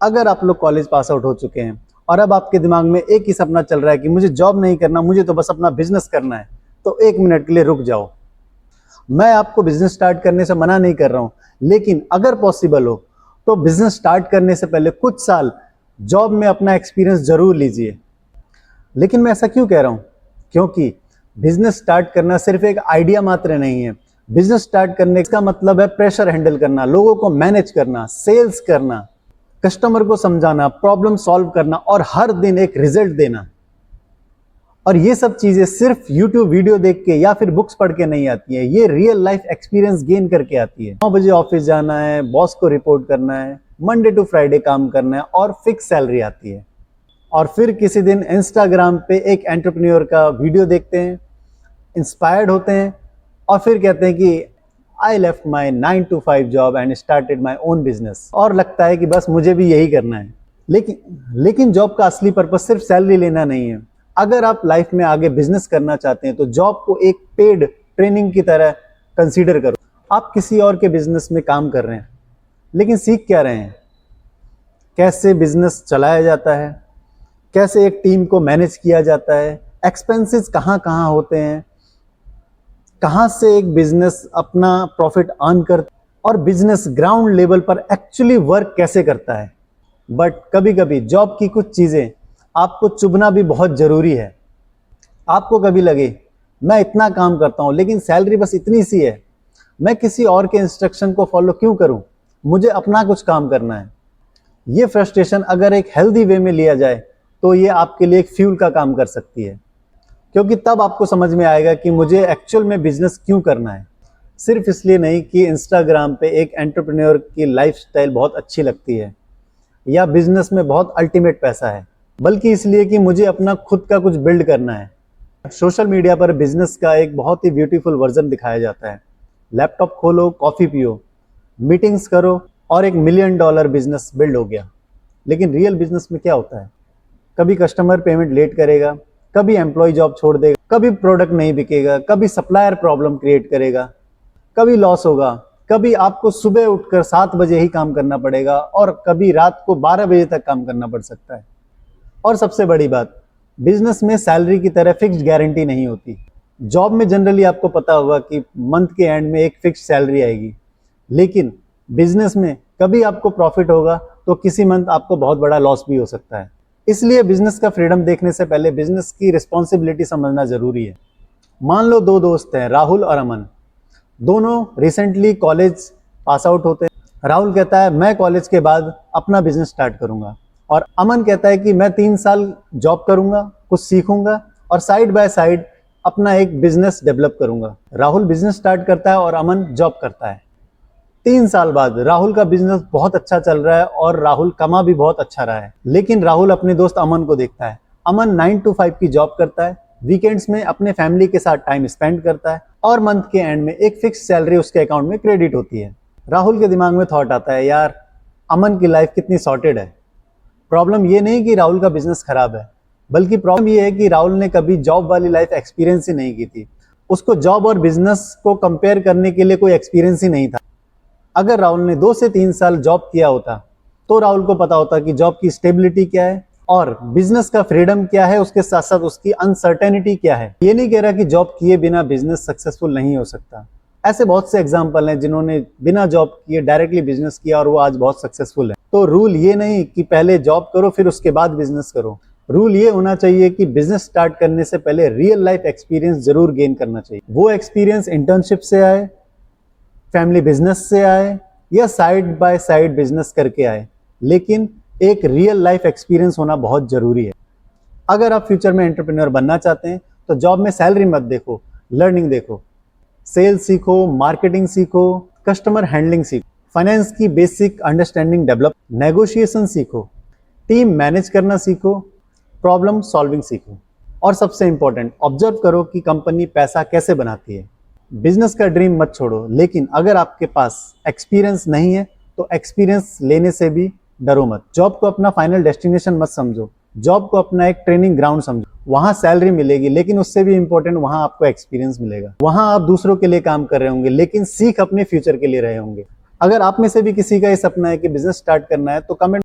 अगर आप लोग कॉलेज पास आउट हो चुके हैं और अब आपके दिमाग में एक ही सपना चल रहा है कि मुझे जॉब नहीं करना, मुझे तो बस अपना बिजनेस करना है, तो एक मिनट के लिए रुक जाओ। मैं आपको बिजनेस स्टार्ट करने से मना नहीं कर रहा हूं, लेकिन अगर पॉसिबल हो तो बिजनेस स्टार्ट करने से पहले कुछ साल जॉब में अपना एक्सपीरियंस जरूर लीजिए। लेकिन मैं ऐसा क्यों कह रहा हूं? क्योंकि बिजनेस स्टार्ट करना सिर्फ एक आइडिया मात्र नहीं है। बिजनेस स्टार्ट करने का मतलब है प्रेशर हैंडल करना, लोगों को मैनेज करना, सेल्स करना, कस्टमर को समझाना, प्रॉब्लम सॉल्व करना और हर दिन एक रिजल्ट देना। और ये सब चीजें सिर्फ YouTube वीडियो देख के या फिर बुक्स पढ़ के नहीं आती है, ये रियल लाइफ एक्सपीरियंस गेन करके आती है। 9 बजे ऑफिस जाना है, बॉस को रिपोर्ट करना है, मंडे टू फ्राइडे काम करना है और फिक्स सैलरी आती है। और फिर किसी दिन इंस्टाग्राम पे एक एंटरप्रेन्योर का वीडियो देखते हैं, इंस्पायर्ड होते हैं और फिर कहते हैं कि I left my 9 to 5 job and started my own business. और लगता है कि बस मुझे भी यही करना है। लेकिन जॉब का असली पर्पज सिर्फ सैलरी लेना नहीं है। अगर आप लाइफ में आगे बिजनेस करना चाहते हैं तो जॉब को एक पेड ट्रेनिंग की तरह कंसीडर करो। आप किसी और के बिजनेस में काम कर रहे हैं, लेकिन सीख क्या रहे हैं? कैसे बिजनेस चलाया जाता है, कैसे एक टीम को मैनेज किया जाता है, एक्सपेंसेस कहाँ कहाँ होते हैं, कहाँ से एक बिजनेस अपना प्रॉफिट अर्न करता है और बिजनेस ग्राउंड लेवल पर एक्चुअली वर्क कैसे करता है। बट कभी कभी जॉब की कुछ चीज़ें आपको चुभना भी बहुत ज़रूरी है। आपको कभी लगे मैं इतना काम करता हूँ लेकिन सैलरी बस इतनी सी है, मैं किसी और के इंस्ट्रक्शन को फॉलो क्यों करूँ, मुझे अपना कुछ काम करना है। ये फ्रस्ट्रेशन अगर एक हेल्दी वे में लिया जाए तो ये आपके लिए एक फ्यूल का काम कर सकती है, क्योंकि तब आपको समझ में आएगा कि मुझे एक्चुअल में बिजनेस क्यों करना है। सिर्फ इसलिए नहीं कि इंस्टाग्राम पे एक एंटरप्रेन्योर की लाइफस्टाइल बहुत अच्छी लगती है या बिजनेस में बहुत अल्टीमेट पैसा है, बल्कि इसलिए कि मुझे अपना खुद का कुछ बिल्ड करना है। सोशल मीडिया पर बिजनेस का एक बहुत ही ब्यूटीफुल वर्जन दिखाया जाता है। लैपटॉप खोलो, कॉफ़ी पियो, मीटिंग्स करो और $1 मिलियन बिजनेस बिल्ड हो गया। लेकिन रियल बिजनेस में क्या होता है? कभी कस्टमर पेमेंट लेट करेगा, कभी एम्प्लॉय जॉब छोड़ देगा, कभी प्रोडक्ट नहीं बिकेगा, कभी सप्लायर प्रॉब्लम क्रिएट करेगा, कभी लॉस होगा, कभी आपको सुबह उठकर 7 बजे ही काम करना पड़ेगा और कभी रात को 12 बजे तक काम करना पड़ सकता है। और सबसे बड़ी बात, बिजनेस में सैलरी की तरह फिक्स्ड गारंटी नहीं होती। जॉब में जनरली आपको पता होगा कि मंथ के एंड में एक फिक्स्ड सैलरी आएगी, लेकिन बिजनेस में कभी आपको प्रॉफिट होगा तो किसी मंथ आपको बहुत बड़ा लॉस भी हो सकता है। इसलिए बिजनेस का फ्रीडम देखने से पहले बिजनेस की रिस्पॉन्सिबिलिटी समझना जरूरी है। मान लो 2 दोस्त हैं, राहुल और अमन। दोनों रिसेंटली कॉलेज पास आउट होते हैं। राहुल कहता है मैं कॉलेज के बाद अपना बिजनेस स्टार्ट करूंगा और अमन कहता है कि मैं 3 साल जॉब करूंगा, कुछ सीखूंगा और साइड बाय साइड अपना एक बिजनेस डेवलप करूंगा। राहुल बिजनेस स्टार्ट करता है और अमन जॉब करता है। 3 साल बाद राहुल का बिजनेस बहुत अच्छा चल रहा है और राहुल कमा भी बहुत अच्छा रहा है। लेकिन राहुल अपने दोस्त अमन को देखता है। अमन 9 to 5 की जॉब करता है, वीकेंड्स में अपने फैमिली के साथ टाइम स्पेंड करता है और मंथ के एंड में एक फिक्स सैलरी उसके अकाउंट में क्रेडिट होती है। राहुल के दिमाग में थॉट आता है, यार अमन की लाइफ कितनी सॉर्टेड है। प्रॉब्लम ये नहीं कि राहुल का बिजनेस खराब है, बल्कि प्रॉब्लम ये है कि राहुल ने कभी जॉब वाली लाइफ एक्सपीरियंस ही नहीं की थी। उसको जॉब और बिजनेस को कंपेयर करने के लिए कोई एक्सपीरियंस ही नहीं था। अगर राहुल ने 2 से 3 साल जॉब किया होता तो राहुल को पता होता कि जॉब की स्टेबिलिटी क्या है और बिजनेस का फ्रीडम क्या है, उसके साथ साथ उसकी अनसर्टेनिटी क्या है। ये नहीं कह रहा कि जॉब किए बिना बिजनेस सक्सेसफुल नहीं हो सकता। ऐसे बहुत से एग्जाम्पल हैं जिन्होंने बिना जॉब किए डायरेक्टली बिजनेस किया और वो आज बहुत सक्सेसफुल है। तो रूल ये नहीं कि पहले जॉब करो फिर उसके बाद बिजनेस करो। रूल ये होना चाहिए कि बिजनेस स्टार्ट करने से पहले रियल लाइफ एक्सपीरियंस जरूर गेन करना चाहिए। वो एक्सपीरियंस इंटर्नशिप से आए, फैमिली बिजनेस से आए या साइड बाय साइड बिजनेस करके आए, लेकिन एक रियल लाइफ एक्सपीरियंस होना बहुत जरूरी है। अगर आप फ्यूचर में एंटरप्रेन्योर बनना चाहते हैं तो जॉब में सैलरी मत देखो, लर्निंग देखो। सेल्स सीखो, मार्केटिंग सीखो, कस्टमर हैंडलिंग सीखो, फाइनेंस की बेसिक अंडरस्टैंडिंग डेवलप, नेगोशिएशन सीखो, टीम मैनेज करना सीखो, प्रॉब्लम सॉल्विंग सीखो और सबसे इंपॉर्टेंट, ऑब्जर्व करो कि कंपनी पैसा कैसे बनाती है। बिजनेस का ड्रीम मत छोड़ो, लेकिन अगर आपके पास एक्सपीरियंस नहीं है तो एक्सपीरियंस लेने से भी डरो मत। जॉब को अपना फाइनल डेस्टिनेशन मत समझो, जॉब को अपना एक ट्रेनिंग ग्राउंड समझो। वहां सैलरी मिलेगी, लेकिन उससे भी इंपॉर्टेंट वहां आपको एक्सपीरियंस मिलेगा। वहां आप दूसरों के लिए काम कर रहे होंगे, लेकिन सीख अपने फ्यूचर के लिए रहे होंगे। अगर आप में से भी किसी का ये सपना है कि बिजनेस स्टार्ट करना है तो कमेंट